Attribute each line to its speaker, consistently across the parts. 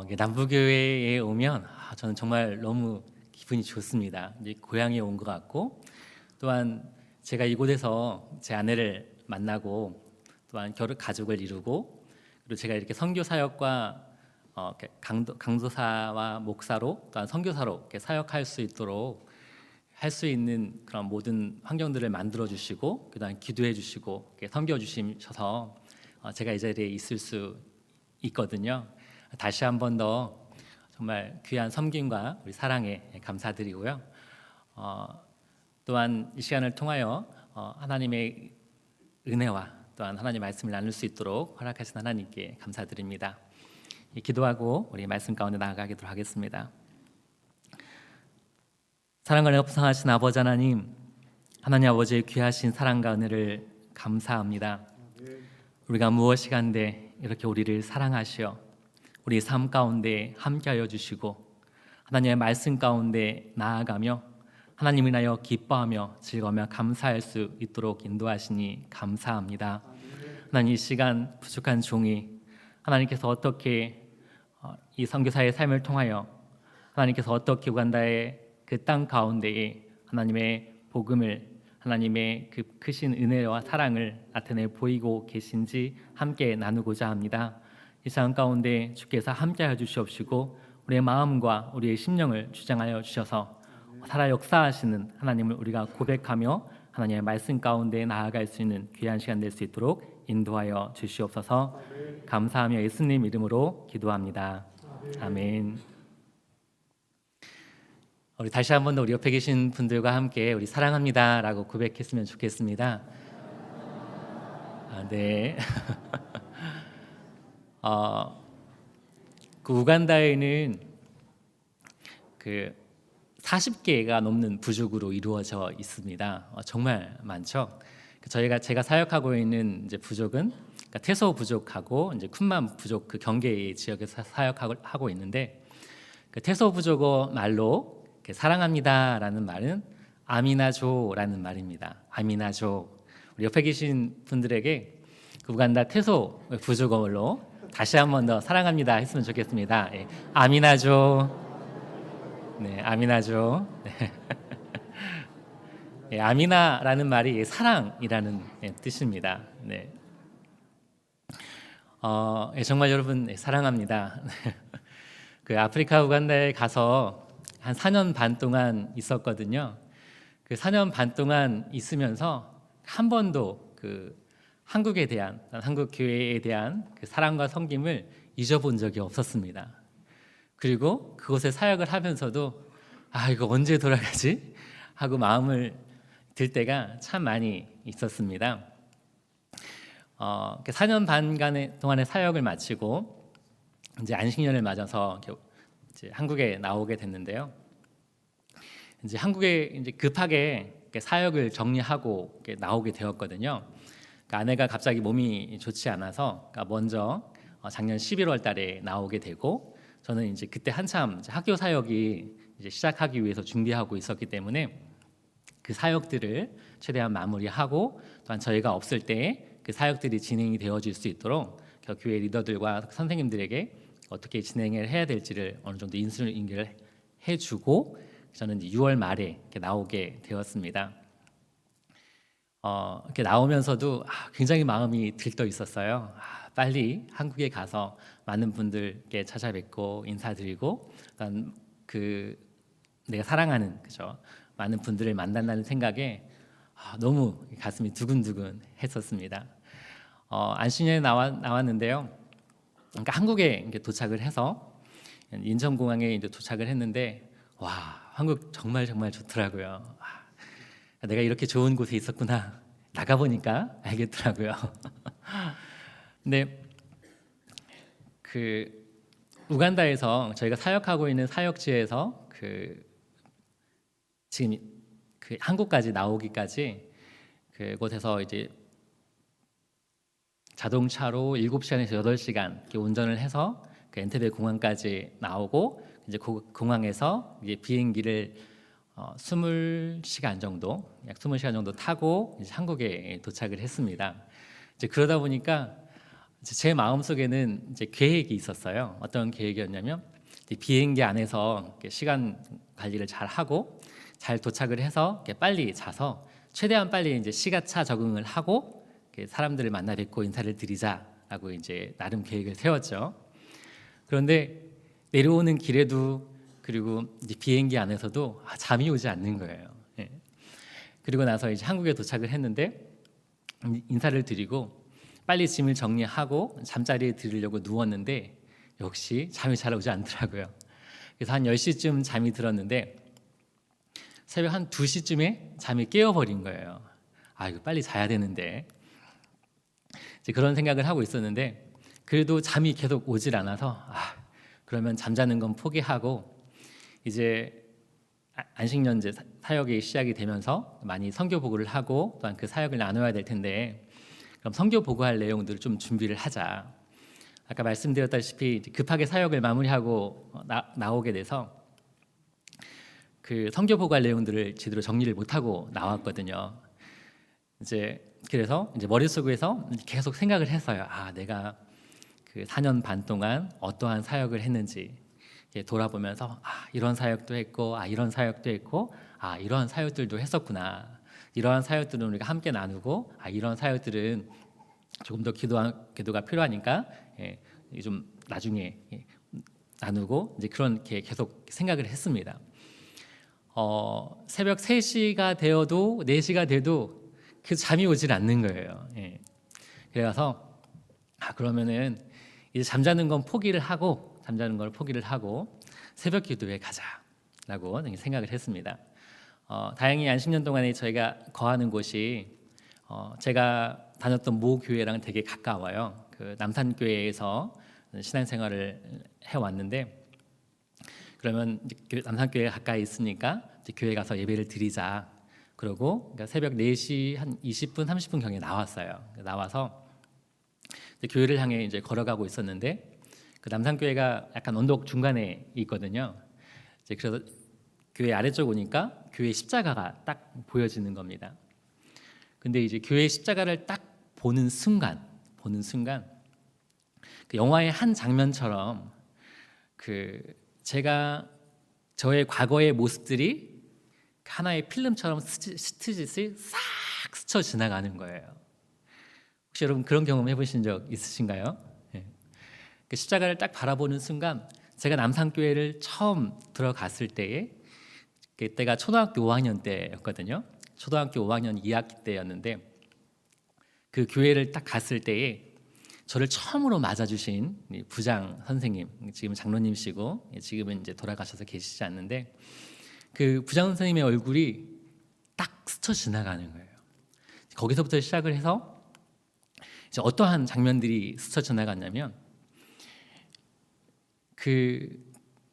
Speaker 1: 이게 남부교회에 오면 저는 정말 너무 기분이 좋습니다. 이제 고향에 온 것 같고, 또한 제가 이곳에서 제 아내를 만나고 또한 가족을 이루고, 그리고 제가 이렇게 선교 사역과 이렇게 강도사와 목사로 또한 선교사로 이렇게 사역할 수 있도록 할 수 있는 그런 모든 환경들을 만들어 주시고, 그다음 기도해 주시고 섬겨 주셔서 제가 이 자리에 있을 수 있거든요. 다시 한 번 더 정말 귀한 섬김과 우리 사랑에 감사드리고요. 또한 이 시간을 통하여 하나님의 은혜와 또한 하나님의 말씀을 나눌 수 있도록 허락하신 하나님께 감사드립니다. 기도하고 우리 말씀 가운데 나아가도록 하겠습니다. 사랑과 은혜가 풍성하신 아버지 하나님, 하나님 아버지의 귀하신 사랑과 은혜를 감사합니다. 우리가 무엇이간데 이렇게 우리를 사랑하시어 우리 삶 가운데 함께하여 주시고, 하나님의 말씀 가운데 나아가며 하나님을 인하여 기뻐하며 즐거우며 감사할 수 있도록 인도하시니 감사합니다. 하나님, 이 시간 부족한 종이 하나님께서 어떻게 이 선교사의 삶을 통하여 하나님께서 어떻게 우간다의 그 땅 가운데에 하나님의 복음을, 하나님의 그 크신 은혜와 사랑을 나타내 보이고 계신지 함께 나누고자 합니다. 이 시간 가운데 주께서 함께하여 주시옵시고 우리의 마음과 우리의 심령을 주장하여 주셔서 살아 역사하시는 하나님을 우리가 고백하며 하나님의 말씀 가운데 나아갈 수 있는 귀한 시간 될 수 있도록 인도하여 주시옵소서. 감사하며 예수님 이름으로 기도합니다. 아멘. 우리 다시 한 번 더 우리 옆에 계신 분들과 함께 우리 사랑합니다라고 고백했으면 좋겠습니다. 네. 그 우간다에는 그 40개가 넘는 부족으로 이루어져 있습니다. 정말 많죠. 제가 사역하고 있는 이제 부족은 그러니까 테소 부족하고 이제 쿤만 부족 그 경계 지역에서 사역하고 있는데, 그 테소 부족어 말로 사랑합니다라는 말은 아미나조라는 말입니다. 아미나조. 우리 옆에 계신 분들에게 그 우간다 테소 부족어로 다시 한 번 더 사랑합니다 했으면 좋겠습니다. 아미나조. 네, 아미나조. 네. 아미나라는 말이 사랑이라는 뜻입니다. 네. 정말 여러분 사랑합니다. 그 아프리카 우간다에 가서 한 4년 반 동안 있었거든요. 그 4년 반 동안 있으면서 한 번도 그 한국에 대한, 한국 교회에 대한 그 사랑과 섬김을 잊어본 적이 없었습니다. 그리고 그곳에 사역을 하면서도 이거 언제 돌아가지? 하고 마음을 들 때가 참 많이 있었습니다. 4년 반 동안의 사역을 마치고 이제 안식년을 맞아서 이제 한국에 나오게 됐는데요. 이제 한국에 이제 급하게 사역을 정리하고 나오게 되었거든요. 아내가 갑자기 몸이 좋지 않아서 먼저 작년 11월 달에 나오게 되고, 저는 이제 그때 한참 학교 사역이 이제 시작하기 위해서 준비하고 있었기 때문에 그 사역들을 최대한 마무리하고, 또한 저희가 없을 때 그 사역들이 진행이 되어질 수 있도록 교회 리더들과 선생님들에게 어떻게 진행을 해야 될지를 어느 정도 인수인계를 해주고, 저는 이제 6월 말에 이렇게 나오게 되었습니다. 이렇게 나오면서도 굉장히 마음이 들떠 있었어요. 빨리 한국에 가서 많은 분들께 찾아뵙고 인사드리고, 그 내가 사랑하는 많은 분들을 만난다는 생각에 너무 가슴이 두근두근 했었습니다. 안식년에 나왔는데요. 그러니까 한국에 도착을 해서 인천공항에 이제 도착을 했는데, 와, 한국 정말 좋더라고요. 내가 이렇게 좋은 곳에 있었구나, 나가 보니까 알겠더라고요. 근데 그 우간다에서 저희가 사역하고 있는 사역지에서 지금 그 한국까지 나오기까지 그곳에서 이제 자동차로 7시간에서 8시간 이렇게 운전을 해서 그 엔테베 공항까지 나오고, 이제 그 공항에서 이제 비행기를 20시간 정도, 약 20시간 정도 타고 이제 한국에 도착을 했습니다. 이제 그러다 보니까 제 마음속에는 이제 계획이 있었어요. 어떤 계획이었냐면 이제 비행기 안에서 이렇게 시간 관리를 잘 하고 잘 도착을 해서 이렇게 빨리 자서 최대한 빨리 이제 시간차 적응을 하고 이렇게 사람들을 만나 뵙고 인사를 드리자라고 이제 나름 계획을 세웠죠. 그런데 내려오는 길에도 그리고 이제 비행기 안에서도 잠이 오지 않는 거예요. 예. 그리고 나서 이제 한국에 도착을 했는데 인사를 드리고 빨리 짐을 정리하고 잠자리에 들으려고 누웠는데 역시 잠이 잘 오지 않더라고요. 그래서 한 10시쯤 잠이 들었는데 새벽 한 2시쯤에 잠이 깨어버린 거예요. 이거 빨리 자야 되는데 이제 그런 생각을 하고 있었는데 그래도 잠이 계속 오질 않아서 그러면 잠자는 건 포기하고 이제 안식년제 사역이 시작이 되면서 많이 선교 보고를 하고 또한 그 사역을 나눠야 될 텐데 그럼 선교 보고할 내용들을 좀 준비를 하자. 아까 말씀드렸다시피 급하게 사역을 마무리하고 나오게 돼서 그 선교 보고할 내용들을 제대로 정리를 못하고 나왔거든요. 그래서 이제 머릿속에서 계속 생각을 했어요. 내가 그 4년 반 동안 어떠한 사역을 했는지 돌아보면서 이런 사역도 했고 이런 사역도 했고 이러한 사역들도 했었구나. 이러한 사역들은 우리가 함께 나누고 이런 사역들은 조금 더 기도가 필요하니까 좀 나중에 나누고 이제 그렇게 계속 생각을 했습니다. 새벽 3시가 되어도 4시가 돼도 그 잠이 오질 않는 거예요. 그래서 그러면은 이제 잠자는 걸 포기를 하고 새벽 기도에 가자라고 생각을 했습니다. 다행히 안식년 동안에 저희가 거하는 곳이 제가 다녔던 모 교회랑 되게 가까워요. 그 남산교회에서 신앙생활을 해왔는데 그러면 남산교회가 가까이 있으니까 교회 가서 예배를 드리자. 그러고 새벽 4시 한 20분 30분 경에 나왔어요. 나와서 교회를 향해 이제 걸어가고 있었는데 그 남산교회가 약간 언덕 중간에 있거든요. 그래서 교회 아래쪽 오니까 교회 십자가가 딱 보여지는 겁니다. 근데 이제 교회 십자가를 딱 보는 순간 그 영화의 한 장면처럼 제가 저의 과거의 모습들이 하나의 필름처럼 스치듯이 싹 스쳐 지나가는 거예요. 혹시 여러분 그런 경험 해보신 적 있으신가요? 그 십자가를 딱 바라보는 순간 제가 남산교회를 처음 들어갔을 때에 그때가 초등학교 5학년 때였거든요. 초등학교 5학년 2학기 때였는데 그 교회를 딱 갔을 때에 저를 처음으로 맞아주신 부장 선생님, 지금 장로님이시고 지금은 이제 돌아가셔서 계시지 않는데 그 부장 선생님의 얼굴이 딱 스쳐 지나가는 거예요. 거기서부터 시작을 해서 이제 어떠한 장면들이 스쳐 지나갔냐면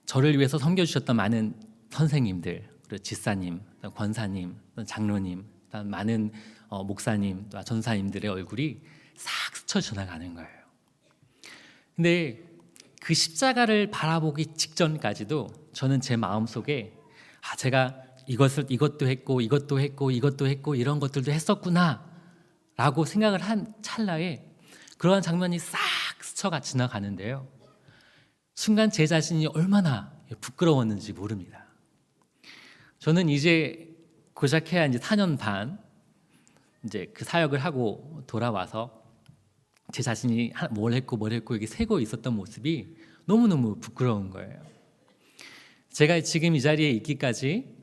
Speaker 1: 저를 위해서 섬겨주셨던 많은 선생님들, 그리고 지사님, 권사님, 장로님, 많은 목사님, 또 전사님들의 얼굴이 싹 스쳐 지나가는 거예요. 근데 그 십자가를 바라보기 직전까지도 저는 제 마음속에 제가 이것도 했고 이런 것들도 했었구나 라고 생각을 한 찰나에 그러한 장면이 싹 스쳐가 지나가는데요. 순간 제 자신이 얼마나 부끄러웠는지 모릅니다. 저는 이제 고작 해야 이제 4년 반 이제 그 사역을 하고 돌아와서 제 자신이 뭘 했고 이게 세고 있었던 모습이 너무너무 부끄러운 거예요. 제가 지금 이 자리에 있기까지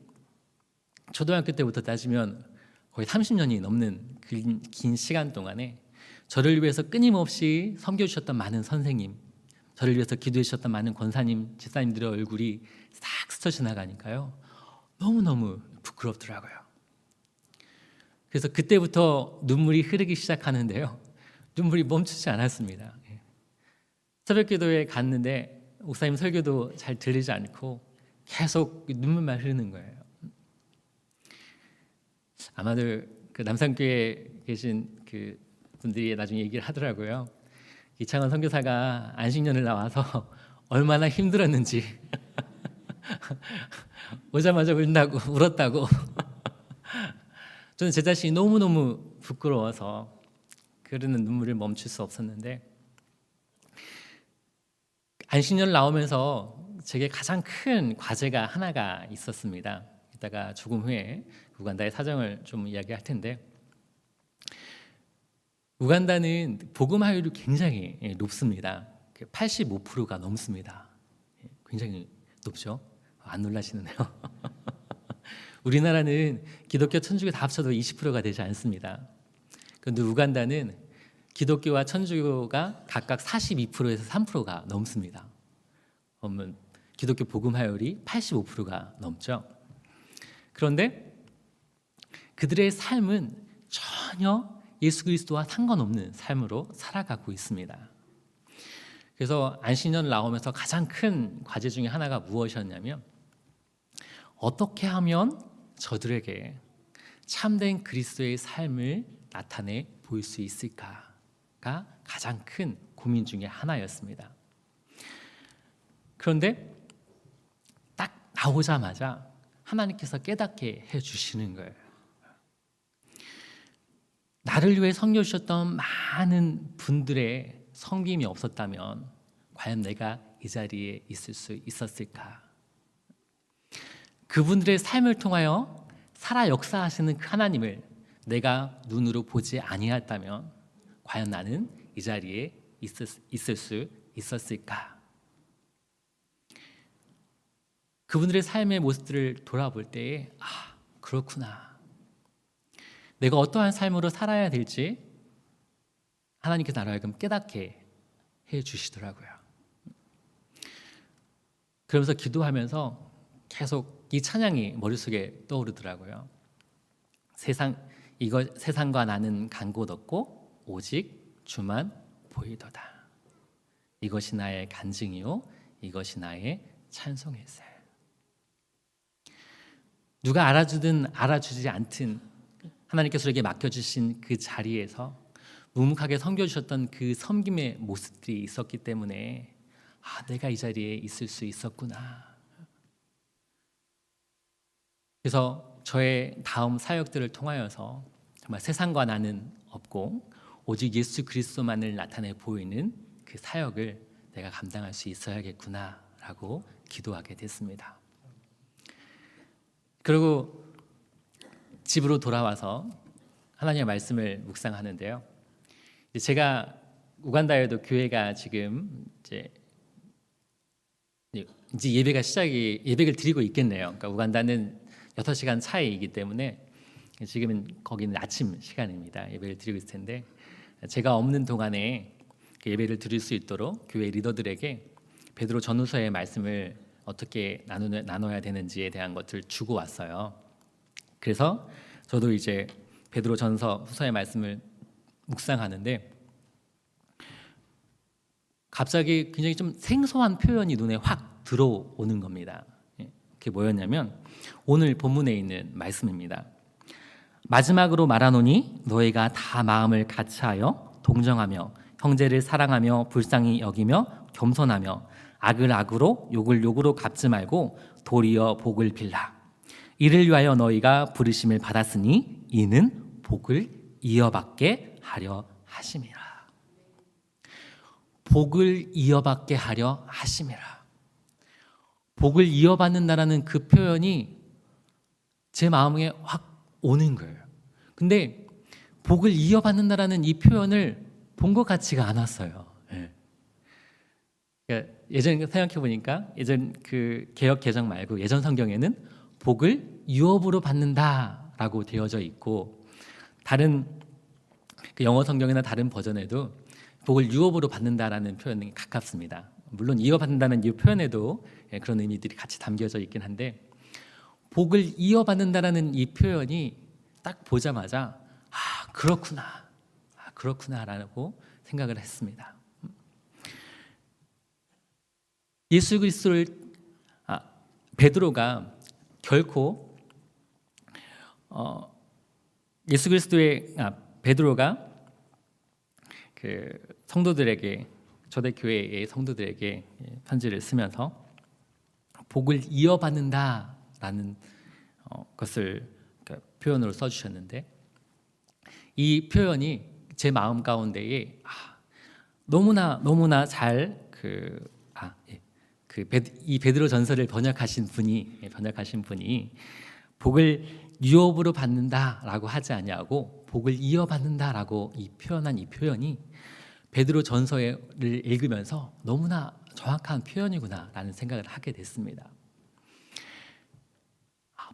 Speaker 1: 초등학교 때부터 따지면 거의 30년이 넘는 긴 시간 동안에 저를 위해서 끊임없이 섬겨주셨던 많은 선생님, 저를 위해서 기도해 주셨던 많은 권사님, 집사님들의 얼굴이 싹 스쳐 지나가니까요. 너무너무 부끄럽더라고요. 그래서 그때부터 눈물이 흐르기 시작하는데요. 눈물이 멈추지 않았습니다. 새벽 기도에 갔는데 목사님 설교도 잘 들리지 않고 계속 눈물만 흐르는 거예요. 아마도 그 남산교회에 계신 그 분들이 나중에 얘기를 하더라고요. 이창원 선교사가 안식년을 나와서 얼마나 힘들었는지 오자마자 울었다고. 저는 제 자신이 너무너무 부끄러워서 흐르는 눈물을 멈출 수 없었는데 안식년 나오면서 제게 가장 큰 과제가 하나가 있었습니다. 이따가 조금 후에 우간다의 사정을 좀 이야기할 텐데, 우간다는 복음화율이 굉장히 높습니다. 85%가 넘습니다. 굉장히 높죠? 안 놀라시는데요. 우리나라는 기독교, 천주교 다 합쳐도 20%가 되지 않습니다. 그런데 우간다는 기독교와 천주교가 각각 42%에서 3%가 넘습니다. 그러면 기독교 복음화율이 85%가 넘죠. 그런데 그들의 삶은 전혀 예수 그리스도와 상관없는 삶으로 살아가고 있습니다. 그래서 안식년 나오면서 가장 큰 과제 중에 하나가 무엇이었냐면, 어떻게 하면 저들에게 참된 그리스도의 삶을 나타내 보일 수 있을까가 가장 큰 고민 중에 하나였습니다. 그런데 딱 나오자마자 하나님께서 깨닫게 해주시는 거예요. 나를 위해 섬겨주셨던 많은 분들의 섬김이 없었다면 과연 내가 이 자리에 있을 수 있었을까? 그분들의 삶을 통하여 살아 역사하시는 그 하나님을 내가 눈으로 보지 아니했다면 과연 나는 이 자리에 있을 수 있었을까? 그분들의 삶의 모습들을 돌아볼 때에 그렇구나. 내가 어떠한 삶으로 살아야 될지 하나님께서 나를 하여금 깨닫게 해주시더라고요. 그러면서 기도하면서 계속 이 찬양이 머릿속에 떠오르더라고요. 세상과 나는 간 곳 없고 오직 주만 보이도다. 이것이 나의 간증이요 이것이 나의 찬송일세. 누가 알아주든 알아주지 않든 하나님께서 우리에게 맡겨주신 그 자리에서 묵묵하게 섬겨주셨던 그 섬김의 모습들이 있었기 때문에 내가 이 자리에 있을 수 있었구나. 그래서 저의 다음 사역들을 통하여서 정말 세상과 나는 없고 오직 예수 그리스도만을 나타내 보이는 그 사역을 내가 감당할 수 있어야겠구나라고 기도하게 됐습니다. 그리고 집으로 돌아와서 하나님의 말씀을 묵상하는데요. 제가 우간다에도 교회가 지금 이제 예배를 드리고 있겠네요. 그러니까 우간다는 6시간 차이이기 때문에 지금은 거기는 아침 시간입니다. 예배를 드리고 있을 텐데, 제가 없는 동안에 예배를 드릴 수 있도록 교회 리더들에게 베드로 전후서의 말씀을 어떻게 나눠야 되는지에 대한 것을 주고 왔어요. 그래서 저도 이제 베드로 전서 후서의 말씀을 묵상하는데 갑자기 굉장히 좀 생소한 표현이 눈에 확 들어오는 겁니다. 그게 뭐였냐면 오늘 본문에 있는 말씀입니다. 마지막으로 말하노니 너희가 다 마음을 같이하여 동정하며 형제를 사랑하며 불쌍히 여기며 겸손하며 악을 악으로 욕을 욕으로 갚지 말고 도리어 복을 빌라. 이를 위하여 너희가 부르심을 받았으니 이는 복을 이어받게 하려 하심이라. 복을 이어받게 하려 하심이라. 복을 이어받는다라는 그 표현이 제 마음에 확 오는 거예요. 근데 복을 이어받는다라는 이 표현을 본 것 같지가 않았어요. 그러니까 예전 생각해 보니까 예전 그 개역 개정 말고 예전 성경에는 복을 유업으로 받는다라고 되어져 있고, 다른 그 영어 성경이나 다른 버전에도 복을 유업으로 받는다라는 표현이 가깝습니다. 물론 이어받는다는 이 표현에도 그런 의미들이 같이 담겨져 있긴 한데, 복을 이어받는다라는 이 표현이 딱 보자마자 그렇구나라고 생각을 했습니다. 예수 그리스도를 베드로가 결코 예수 그리스도의 베드로가 그 성도들에게, 초대교회의 성도들에게 편지를 쓰면서 복을 이어받는다라는 것을 표현으로 써주셨는데, 이 표현이 제 마음 가운데에 너무나 잘 이 베드로 전서를 번역하신 분이 복을 유업으로 받는다라고 하지 아니하고 복을 이어받는다라고 표현한 이 표현이 베드로 전서를 읽으면서 너무나 정확한 표현이구나라는 생각을 하게 됐습니다.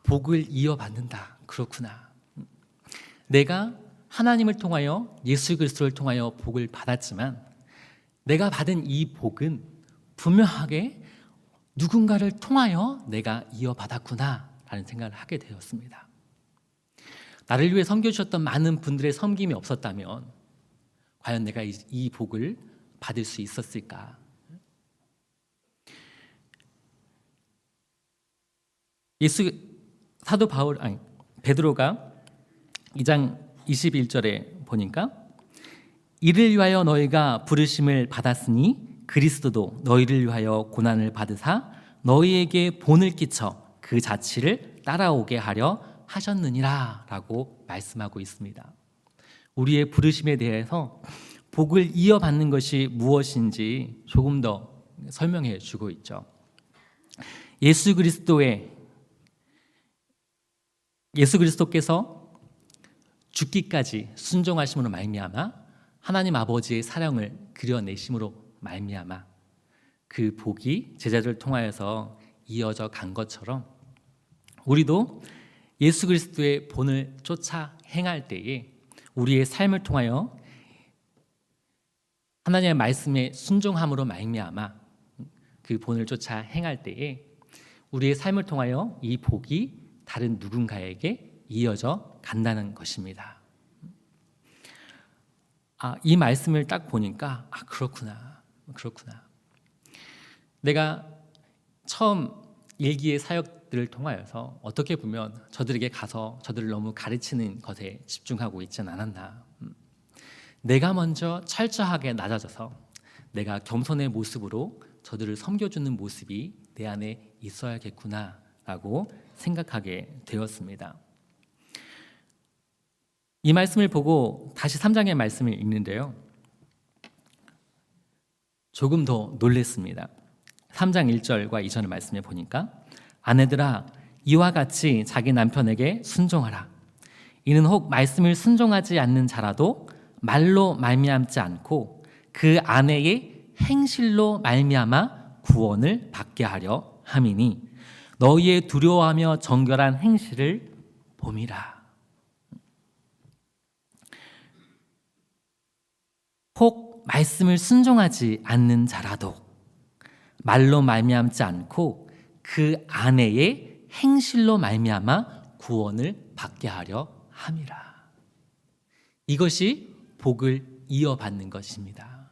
Speaker 1: 복을 이어받는다. 그렇구나. 내가 하나님을 통하여 예수 그리스도를 통하여 복을 받았지만 내가 받은 이 복은 분명하게 누군가를 통하여 내가 이어받았구나라는 생각을 하게 되었습니다. 나를 위해 섬겨주셨던 많은 분들의 섬김이 없었다면 과연 내가 이 복을 받을 수 있었을까? 사도 베드로가 2장 21절에 보니까 이를 위하여 너희가 부르심을 받았으니 그리스도도 너희를 위하여 고난을 받으사 너희에게 본을 끼쳐 그 자취를 따라오게 하려 하셨느니라 라고 말씀하고 있습니다. 우리의 부르심에 대해서 복을 이어받는 것이 무엇인지 조금 더 설명해 주고 있죠. 예수 그리스도께서 죽기까지 순종하심으로 말미암아 하나님 아버지의 사랑을 그려내심으로 말미암아 그 복이 제자들을 통하여서 이어져 간 것처럼 우리도 예수 그리스도의 본을 쫓아 행할 때에 우리의 삶을 통하여 하나님의 말씀에 순종함으로 말미암아 그 본을 쫓아 행할 때에 우리의 삶을 통하여 이 복이 다른 누군가에게 이어져 간다는 것입니다. 이 말씀을 딱 보니까 그렇구나. 내가 처음 일기의 사역들을 통하여서 어떻게 보면 저들에게 가서 저들을 너무 가르치는 것에 집중하고 있지는 않았나. 내가 먼저 철저하게 낮아져서 내가 겸손의 모습으로 저들을 섬겨주는 모습이 내 안에 있어야겠구나라고 생각하게 되었습니다. 이 말씀을 보고 다시 3장의 말씀을 읽는데요. 조금 더 놀랐습니다. 3장 1절과 2절의 말씀을 보니까 아내들아 이와 같이 자기 남편에게 순종하라. 이는 혹 말씀을 순종하지 않는 자라도 말로 말미암지 않고 그 아내의 행실로 말미암아 구원을 받게 하려 함이니 너희의 두려워하며 정결한 행실을 봄이라. 혹 말씀을 순종하지 않는 자라도 말로 말미암지 않고 그 아내의 행실로 말미암아 구원을 받게 하려 함이라. 이것이 복을 이어받는 것입니다.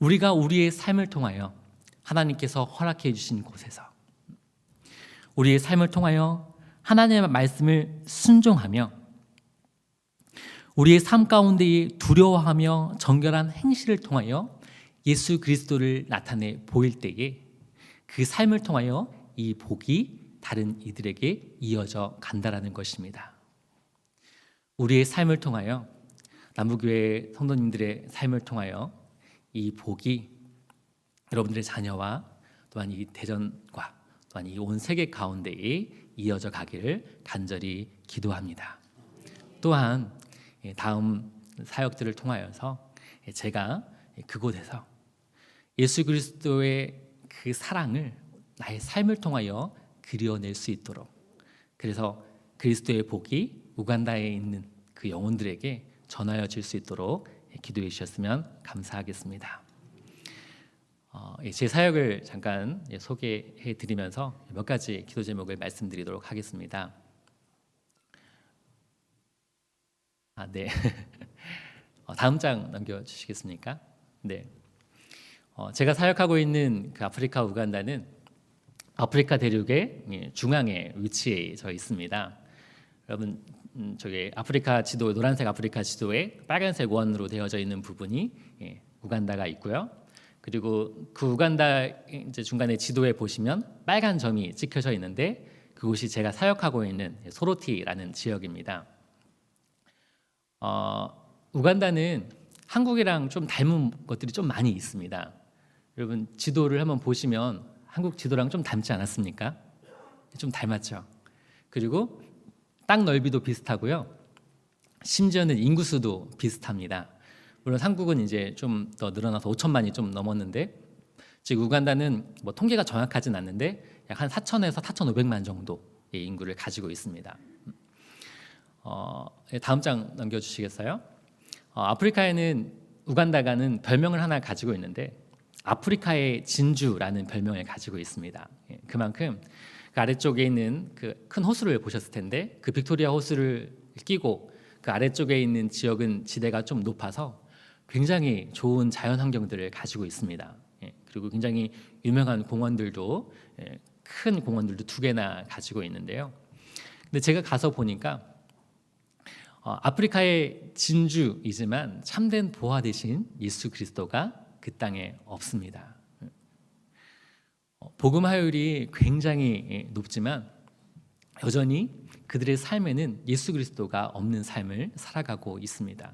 Speaker 1: 우리가 우리의 삶을 통하여 하나님께서 허락해 주신 곳에서 우리의 삶을 통하여 하나님의 말씀을 순종하며 우리의 삶 가운데에 두려워하며 정결한 행실을 통하여 예수 그리스도를 나타내 보일 때에 그 삶을 통하여 이 복이 다른 이들에게 이어져 간다라는 것입니다. 우리의 삶을 통하여 남부교회 성도님들의 삶을 통하여 이 복이 여러분들의 자녀와 또한 이 대전과 또한 이 온 세계 가운데에 이어져 가기를 간절히 기도합니다. 또한 다음 사역들을 통하여서 제가 그곳에서 예수 그리스도의 그 사랑을 나의 삶을 통하여 그려낼 수 있도록, 그래서 그리스도의 복이 우간다에 있는 그 영혼들에게 전하여 줄 수 있도록 기도해 주셨으면 감사하겠습니다. 제 사역을 잠깐 소개해 드리면서 몇 가지 기도 제목을 말씀드리도록 하겠습니다. 네. 다음 장 넘겨주시겠습니까? 네. 제가 사역하고 있는 그 아프리카 우간다는 아프리카 대륙의 중앙에 위치해 있습니다. 여러분, 저기 아프리카 지도, 노란색 아프리카 지도에 빨간색 원으로 되어져 있는 부분이 우간다가 있고요. 그리고 그 우간다 이제 중간에 지도에 보시면 빨간 점이 찍혀져 있는데 그곳이 제가 사역하고 있는 소로티라는 지역입니다. 우간다는 한국이랑 좀 닮은 것들이 좀 많이 있습니다. 여러분 지도를 한번 보시면 한국 지도랑 좀 닮지 않았습니까? 좀 닮았죠. 그리고 땅 넓이도 비슷하고요. 심지어는 인구수도 비슷합니다. 물론 한국은 이제 좀 더 늘어나서 5천만이 좀 넘었는데, 즉 우간다는 뭐 통계가 정확하진 않는데 약 한 4천에서 4,500만 정도의 인구를 가지고 있습니다. 다음 장 넘겨주시겠어요? 아프리카에는 우간다가는 별명을 하나 가지고 있는데 아프리카의 진주라는 별명을 가지고 있습니다. 그만큼 그 아래쪽에 있는 그 큰 호수를 보셨을 텐데 그 빅토리아 호수를 끼고 그 아래쪽에 있는 지역은 지대가 좀 높아서 굉장히 좋은 자연 환경들을 가지고 있습니다. 그리고 굉장히 유명한 공원들도 큰 공원들도 2개나 가지고 있는데요. 근데 제가 가서 보니까 아프리카의 진주이지만 참된 보화 대신 예수 그리스도가 그 땅에 없습니다. 복음 화율이 굉장히 높지만 여전히 그들의 삶에는 예수 그리스도가 없는 삶을 살아가고 있습니다.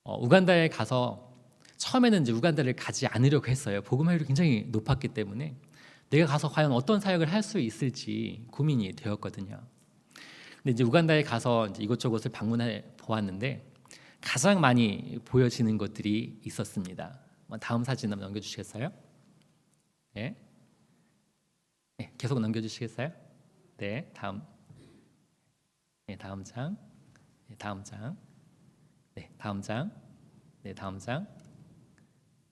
Speaker 1: 우간다에 가서 처음에는 이제 우간다를 가지 않으려고 했어요. 복음 화율이 굉장히 높았기 때문에 내가 가서 과연 어떤 사역을 할 수 있을지 고민이 되었거든요. 근데 이제 우간다에 가서 이제 이곳저곳을 방문해 보았는데 가장 많이 보여지는 것들이 있었습니다. 다음 사진 한번 넘겨주시겠어요? 네, 계속 넘겨주시겠어요? 네, 다음, 네, 다음 장, 네, 다음 장, 네, 다음 장, 네, 다음 장,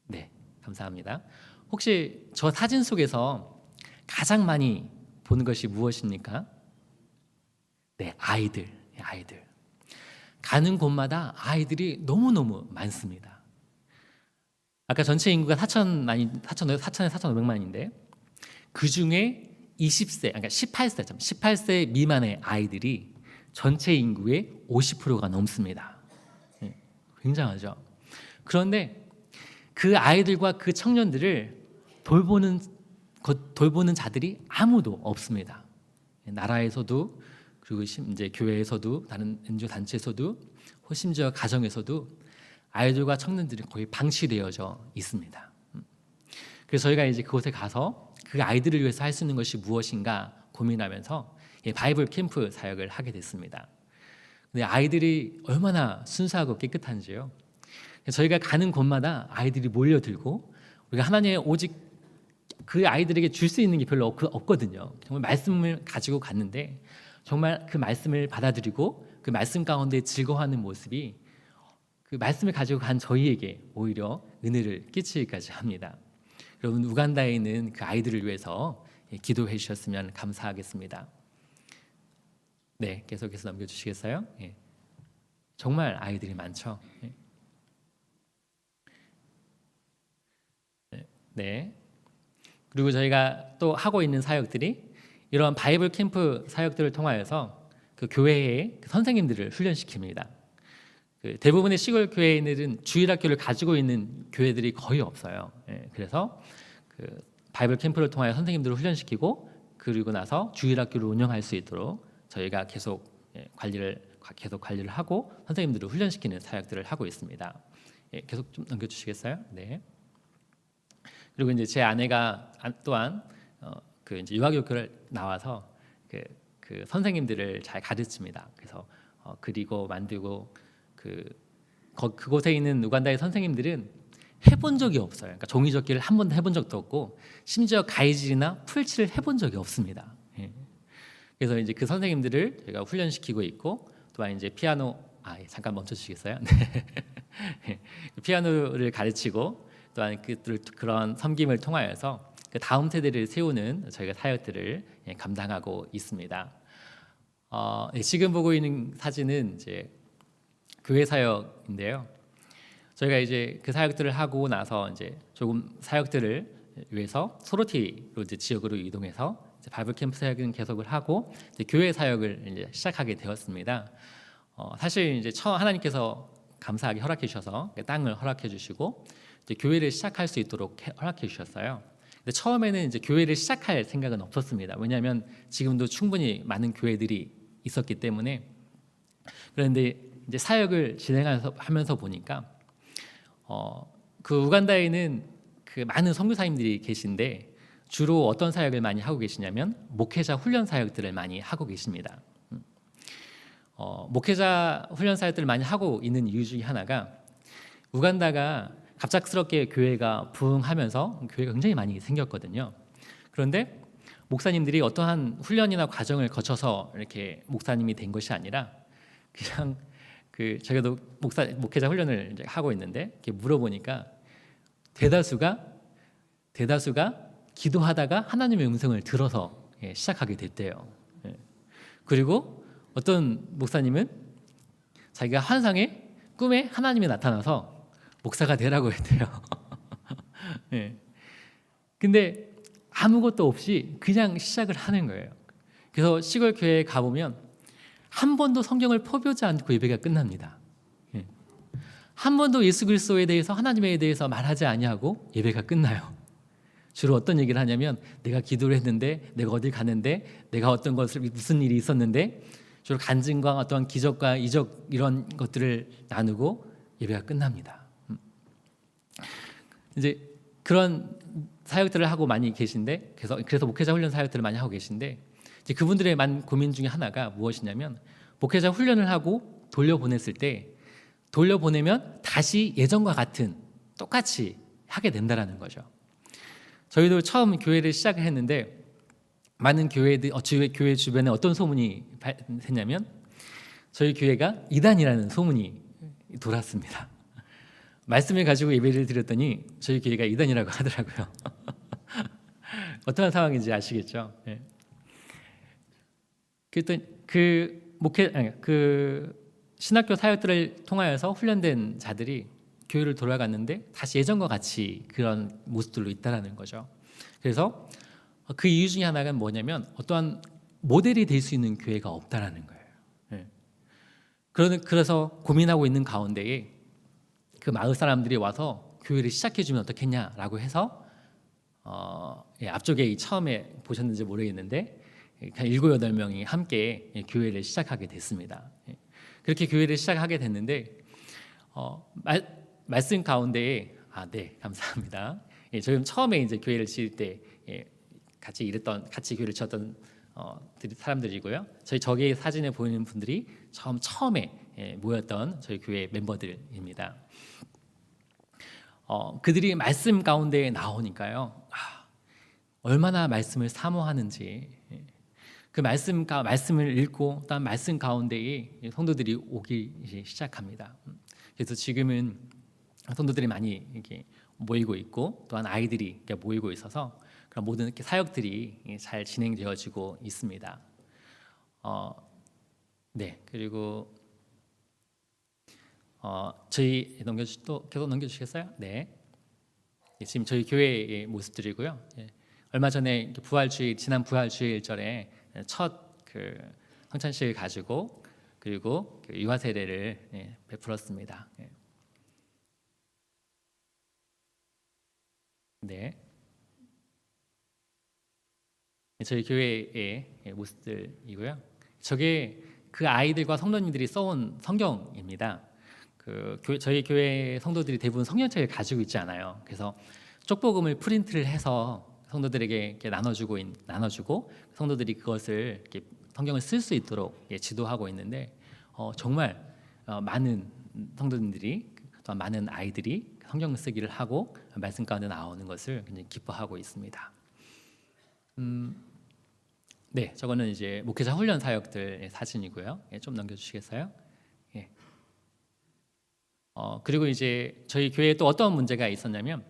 Speaker 1: 네, 감사합니다. 혹시 저 사진 속에서 가장 많이 보는 것이 무엇입니까? 네, 아이들. 가는 곳마다 아이들이 너무너무 많습니다. 아까 전체 인구가 4천에서 4,500만인데 그 중에 20세, 그러니까 18세 미만의 아이들이 전체 인구의 50%가 넘습니다. 굉장하죠. 그런데 그 아이들과 그 청년들을 돌보는 자들이 아무도 없습니다. 나라에서도 그리고 이제 교회에서도 다른 NGO 단체에서도 심지어 가정에서도 아이들과 청년들이 거의 방치되어져 있습니다. 그래서 저희가 이제 그곳에 가서 그 아이들을 위해서 할 수 있는 것이 무엇인가 고민하면서 바이블 캠프 사역을 하게 됐습니다. 근데 아이들이 얼마나 순수하고 깨끗한지요. 저희가 가는 곳마다 아이들이 몰려들고 우리가 하나님의 오직 그 아이들에게 줄 수 있는 게 별로 없거든요. 정말 말씀을 가지고 갔는데 정말 그 말씀을 받아들이고 그 말씀 가운데 즐거워하는 모습이 그 말씀을 가지고 간 저희에게 오히려 은혜를 끼치기까지 합니다. 여러분 우간다에 있는 그 아이들을 위해서 기도해 주셨으면 감사하겠습니다. 네, 계속해서 넘겨주시겠어요? 정말 아이들이 많죠. 네. 그리고 저희가 또 하고 있는 사역들이 이러한 바이블 캠프 사역들을 통하여서 그 교회의 선생님들을 훈련시킵니다. 대부분의 시골 교회들은 주일학교를 가지고 있는 교회들이 거의 없어요. 그래서 그 바이블 캠프를 통하여 선생님들을 훈련시키고 그리고 나서 주일학교를 운영할 수 있도록 저희가 계속 관리를 하고 선생님들을 훈련시키는 사역들을 하고 있습니다. 계속 좀 넘겨주시겠어요? 네. 그리고 이제 제 아내가 또한 그 이제 유아교육을 나와서 그 선생님들을 잘 가르칩니다. 그래서 그리고 만들고 그곳에 있는 우간다의 선생님들은 해본 적이 없어요. 그러니까 종이접기를 한 번도 해본 적도 없고 심지어 가위질이나 풀칠을 해본 적이 없습니다. 그래서 이제 그 선생님들을 제가 훈련시키고 있고 또한 이제 피아노 잠깐 멈춰주시겠어요? 네. 피아노를 가르치고 또한 그런 섬김을 통하여서 그 다음 세대를 세우는 저희가 사역들을 감당하고 있습니다. 지금 보고 있는 사진은 이제 교회 사역인데요. 저희가 이제 그 사역들을 하고 나서 이제 조금 사역들을 위해서 소로티로 이제 지역으로 이동해서 이제 바이블 캠프 사역은 계속을 하고 이제 교회 사역을 이제 시작하게 되었습니다. 사실 이제 하나님께서 감사하게 허락해 주셔서 땅을 허락해 주시고 이제 교회를 시작할 수 있도록 허락해 주셨어요. 근데 처음에는 이제 교회를 시작할 생각은 없었습니다. 왜냐하면 지금도 충분히 많은 교회들이 있었기 때문에. 그런데 이제 사역을 진행하면서 보니까 그 우간다에는 그 많은 선교사님들이 계신데 주로 어떤 사역을 많이 하고 계시냐면 목회자 훈련 사역들을 많이 하고 계십니다. 목회자 훈련 사역들을 많이 하고 있는 이유 중에 하나가 우간다가 갑작스럽게 교회가 부흥하면서 교회가 굉장히 많이 생겼거든요. 그런데 목사님들이 어떠한 훈련이나 과정을 거쳐서 이렇게 목사님이 된 것이 아니라 그냥 저희도 목회자 훈련을 이제 하고 있는데 이렇게 물어보니까 대다수가 기도하다가 하나님의 음성을 들어서 시작하게 됐대요. 그리고 어떤 목사님은 자기가 환상에 꿈에 하나님이 나타나서 목사가 되라고 했대요. 근데 아무것도 없이 그냥 시작을 하는 거예요. 그래서 시골 교회에 가보면 한 번도 성경을 펴보지 않고 예배가 끝납니다. 한 번도 예수 그리스도에 대해서 하나님에 대해서 말하지 아니하고 예배가 끝나요. 주로 어떤 얘기를 하냐면 내가 기도를 했는데 내가 어딜 갔는데 내가 어떤 것을 무슨 일이 있었는데 주로 간증과 어떠한 기적과 이적 이런 것들을 나누고 예배가 끝납니다. 이제 그런 사역들을 하고 많이 계신데 그래서 목회자 훈련 사역들을 많이 하고 계신데 이제 그분들의 만 고민 중에 하나가 무엇이냐면 목회자 훈련을 하고 돌려보냈을 때 돌려보내면 다시 예전과 같은 똑같이 하게 된다라는 거죠. 저희도 처음 교회를 시작을 했는데 많은 교회 주변에 어떤 소문이 됐냐면 저희 교회가 이단이라는 소문이 돌았습니다. 말씀을 가지고 예배를 드렸더니 저희 교회가 이단이라고 하더라고요. 어떠한 상황인지 아시겠죠? 그랬더니 신학교 사역들을 통하여서 훈련된 자들이 교회를 돌아갔는데 다시 예전과 같이 그런 모습들로 있다라는 거죠. 그래서 그 이유 중에 하나가 뭐냐면 어떠한 모델이 될 수 있는 교회가 없다라는 거예요. 그래서 고민하고 있는 가운데에 그 마을 사람들이 와서 교회를 시작해주면 어떻겠냐라고 해서 앞쪽에 처음에 보셨는지 모르겠는데 한 7, 8명이 함께 교회를 시작하게 됐습니다. 그렇게 교회를 시작하게 됐는데 말씀 가운데에 네, 감사합니다. 저희 처음에 이제 교회를 지을 때 같이 교회를 지었던 사람들이고요. 저기 사진에 보이는 분들이 처음에 모였던 저희 교회 멤버들입니다. 그들이 말씀 가운데에 나오니까요. 얼마나 말씀을 사모하는지 그 말씀을 읽고 또한 말씀 가운데에 성도들이 오기 시작합니다. 그래서 지금은 성도들이 많이 이렇게 모이고 있고 또한 아이들이 모이고 있어서 그런 모든 이렇게 사역들이 잘 진행되어지고 있습니다. 네, 그리고 저희 계속 넘겨주시겠어요? 네, 지금 저희 교회의 모습들이고요. 얼마 전에 지난 부활주일절에 첫 성찬식을 가지고 그리고 유아 세례를 베풀었습니다. 네, 저희 교회의 모습들이고요. 저게 그 아이들과 성도님들이 써온 성경입니다. 저희 교회 성도들이 대부분 성경책을 가지고 있지 않아요. 그래서 쪽복음을 프린트를 해서 성도들에게 이렇게 나눠주고 성도들이 그것을 이렇게 성경을 쓸 수 있도록 지도하고 있는데 정말 많은 성도님들이 또 많은 아이들이 성경을 쓰기를 하고 말씀 가운데 나오는 것을 굉장히 기뻐하고 있습니다. 네, 저거는 이제 목회자 훈련 사역들의 사진이고요. 좀 넘겨주시겠어요? 그리고 이제 저희 교회에 또 어떤 문제가 있었냐면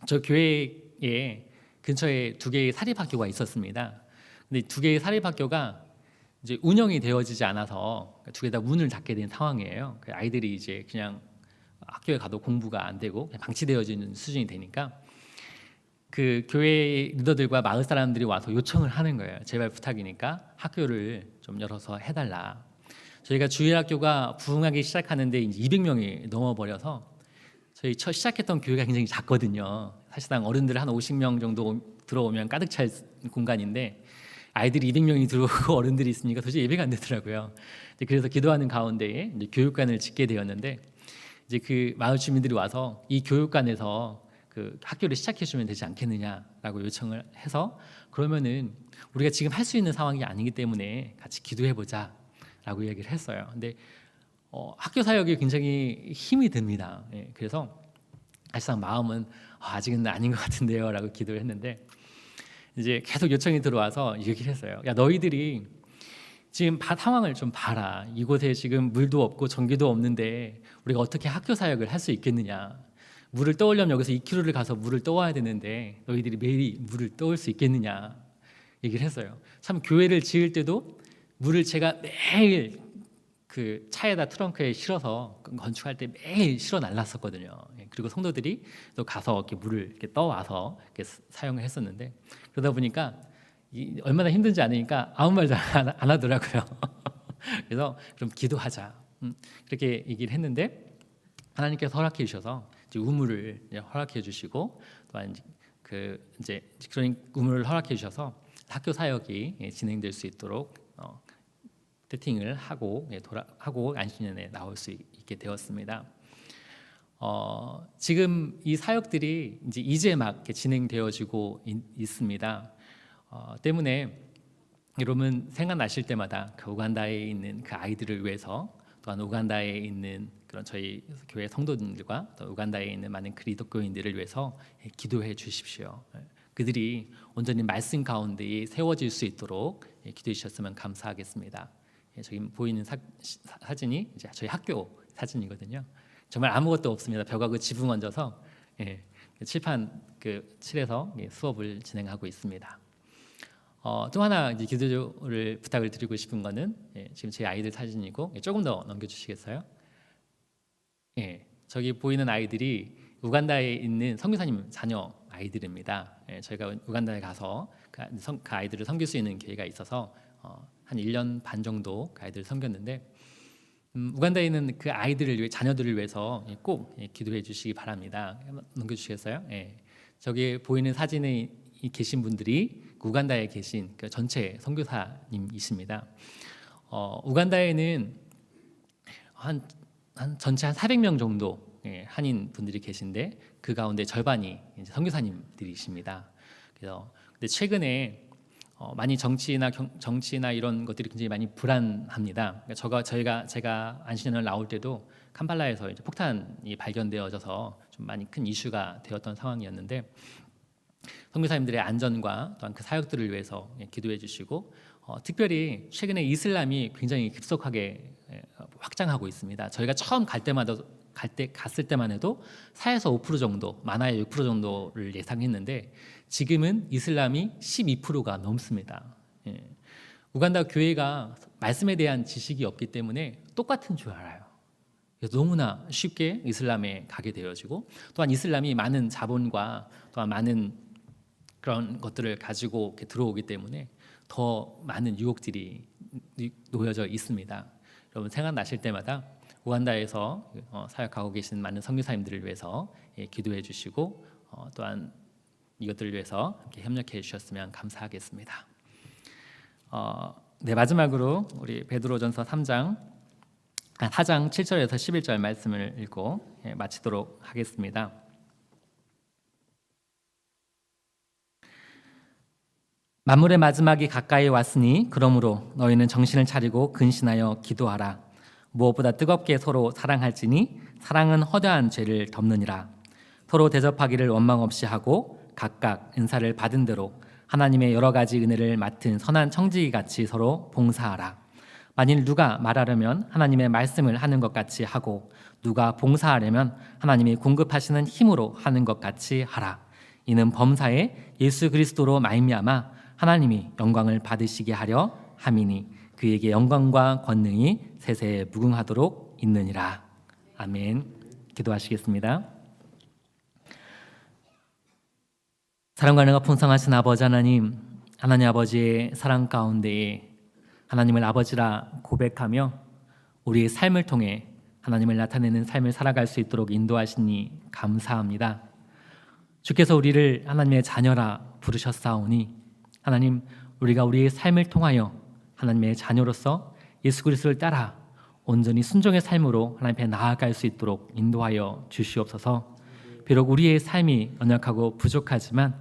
Speaker 1: 저 교회에 근처에 2개의 사립학교가 있었습니다. 근데 2개의 사립학교가 이제 운영이 되어지지 않아서 2개 다 문을 닫게 된 상황이에요. 아이들이 이제 그냥 학교에 가도 공부가 안 되고 그냥 방치되어지는 수준이 되니까 그 교회 리더들과 마을 사람들이 와서 요청을 하는 거예요. 제발 부탁이니까 학교를 좀 열어서 해달라. 저희가 주일학교가 부흥하기 시작하는데 이제 200명이 넘어버려서 저희 첫 시작했던 교회가 굉장히 작거든요. 사실상 어른들 한 50명 정도 들어오면 가득 찰 공간인데 아이들이 200명이 들어오고 어른들이 있으니까 도저히 예배가 안 되더라고요. 그래서 기도하는 가운데에 이제 교육관을 짓게 되었는데 이제 그 마을 주민들이 와서 이 교육관에서 그 학교를 시작해 주면 되지 않겠느냐라고 요청을 해서, 그러면은 우리가 지금 할 수 있는 상황이 아니기 때문에 같이 기도해 보자라고 얘기를 했어요. 근데 학교 사역이 굉장히 힘이 듭니다. 예, 그래서 사실상 마음은 아직은 아닌 것 같은데요라고 기도를 했는데, 이제 계속 요청이 들어와서 얘기를 했어요. 야, 너희들이 지금 상황을 좀 봐라. 이곳에 지금 물도 없고 전기도 없는데 우리가 어떻게 학교 사역을 할 수 있겠느냐. 물을 떠오려면 여기서 2km를 가서 물을 떠와야 되는데 너희들이 매일 물을 떠올 수 있겠느냐 얘기를 했어요. 참 교회를 지을 때도 물을 제가 매일 그 차에다 트렁크에 실어서 건축할 때 매일 실어 날랐었거든요. 그리고 성도들이 또 가서 이렇게 물을 이렇게 떠와서 이렇게 사용을 했었는데, 그러다 보니까 얼마나 힘든지 아니까 아무 말도 안 하더라고요. 그래서 그럼 기도하자. 그렇게 얘기를 했는데, 하나님께서 허락해 주셔서 이제 우물을 이제 허락해 주시고, 또한 그 이제 그런 우물을 허락해 주셔서 학교 사역이 진행될 수 있도록 세팅을 하고 하고 안식년에 나올 수 있게 되었습니다. 지금 이 사역들이 이제 막 진행되어지고 있습니다. 때문에 여러분 생각나실 때마다 그 우간다에 있는 그 아이들을 위해서, 또한 우간다에 있는 그런 저희 교회 성도님들과 또 우간다에 있는 많은 그리스도교인들을 위해서 기도해 주십시오. 그들이 온전히 말씀 가운데 세워질 수 있도록 기도해 주셨으면 감사하겠습니다. 저기 보이는 사진이 이제 저희 학교 사진이거든요. 정말 아무것도 없습니다. 벽과 그 지붕 얹어서 칠판 칠해서 수업을 진행하고 있습니다. 또 하나 이제 기도를 부탁을 드리고 싶은 거는, 지금 제 아이들 사진이고, 조금 더 넘겨주시겠어요? 저기 보이는 아이들이 우간다에 있는 선교사님 자녀 아이들입니다. 저희가 우간다에 가서 그 아이들을 섬길 수 있는 기회가 있어서 한 1년 반 정도 그 아이들을 섬겼는데, 우간다에 있는 그 아이들을 위해, 자녀들을 위해서 꼭 기도해 주시기 바랍니다. 넘겨주시겠어요? 저기 보이는 사진에 계신 분들이 우간다에 계신 그 전체 선교사님이십니다. 우간다에는 한 전체 한 400명 정도 한인 분들이 계신데, 그 가운데 절반이 이제 선교사님들이십니다. 그래서 근데 최근에 많이 정치나 이런 것들이 굉장히 많이 불안합니다. 제가 안식년을 나올 때도 캄팔라에서 이제 폭탄이 발견되어져서 좀 많이 큰 이슈가 되었던 상황이었는데, 선교사님들의 안전과 또한 그 사역들을 위해서 기도해 주시고, 특별히 최근에 이슬람이 굉장히 급속하게 확장하고 있습니다. 저희가 처음 갔을 때만 해도 4에서 5% 정도, 많아야 6% 정도를 예상했는데 지금은 이슬람이 12%가 넘습니다. 우간다 교회가 말씀에 대한 지식이 없기 때문에 똑같은 줄 알아요. 그래서 너무나 쉽게 이슬람에 가게 되어지고, 또한 이슬람이 많은 자본과 또한 많은 그런 것들을 가지고 이렇게 들어오기 때문에 더 많은 유혹들이 놓여져 있습니다. 여러분 생각나실 때마다 우간다에서 사역하고 계신 많은 선교사님들을 위해서 기도해 주시고, 또한 이것들을 위해서 함께 협력해 주셨으면 감사하겠습니다. 마지막으로 우리 베드로전서 4장 7절에서 11절 말씀을 읽고 마치도록 하겠습니다. 만물의 마지막이 가까이 왔으니 그러므로 너희는 정신을 차리고 근신하여 기도하라. 무엇보다 뜨겁게 서로 사랑할지니 사랑은 허다한 죄를 덮느니라. 서로 대접하기를 원망 없이 하고 각각 은사를 받은 대로 하나님의 여러 가지 은혜를 맡은 선한 청지기같이 서로 봉사하라. 만일 누가 말하려면 하나님의 말씀을 하는 것 같이 하고, 누가 봉사하려면 하나님이 공급하시는 힘으로 하는 것 같이 하라. 이는 범사에 예수 그리스도로 말미암아 하나님이 영광을 받으시게 하려 함이니 그에게 영광과 권능이 세세에 무궁하도록 있느니라. 아멘. 기도하시겠습니다. 사랑과 은혜가 풍성하신 아버지 하나님, 하나님 아버지의 사랑 가운데에 하나님을 아버지라 고백하며 우리의 삶을 통해 하나님을 나타내는 삶을 살아갈 수 있도록 인도하시니 감사합니다. 주께서 우리를 하나님의 자녀라 부르셨사오니 하나님, 우리가 우리의 삶을 통하여 하나님의 자녀로서 예수 그리스도를 따라 온전히 순종의 삶으로 하나님 앞에 나아갈 수 있도록 인도하여 주시옵소서. 비록 우리의 삶이 연약하고 부족하지만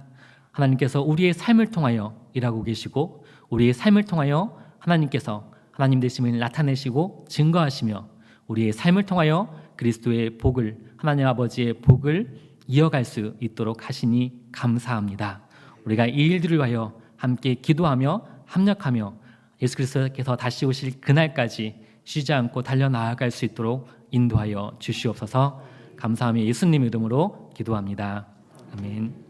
Speaker 1: 하나님께서 우리의 삶을 통하여 일하고 계시고 우리의 삶을 통하여 하나님께서 하나님 되심을 나타내시고 증거하시며 우리의 삶을 통하여 그리스도의 복을, 하나님 아버지의 복을 이어갈 수 있도록 하시니 감사합니다. 우리가 이 일들을 위하여 함께 기도하며 합력하며 예수 그리스도께서 다시 오실 그날까지 쉬지 않고 달려나아갈 수 있도록 인도하여 주시옵소서. 감사하며 예수님 이름으로 기도합니다. 아멘.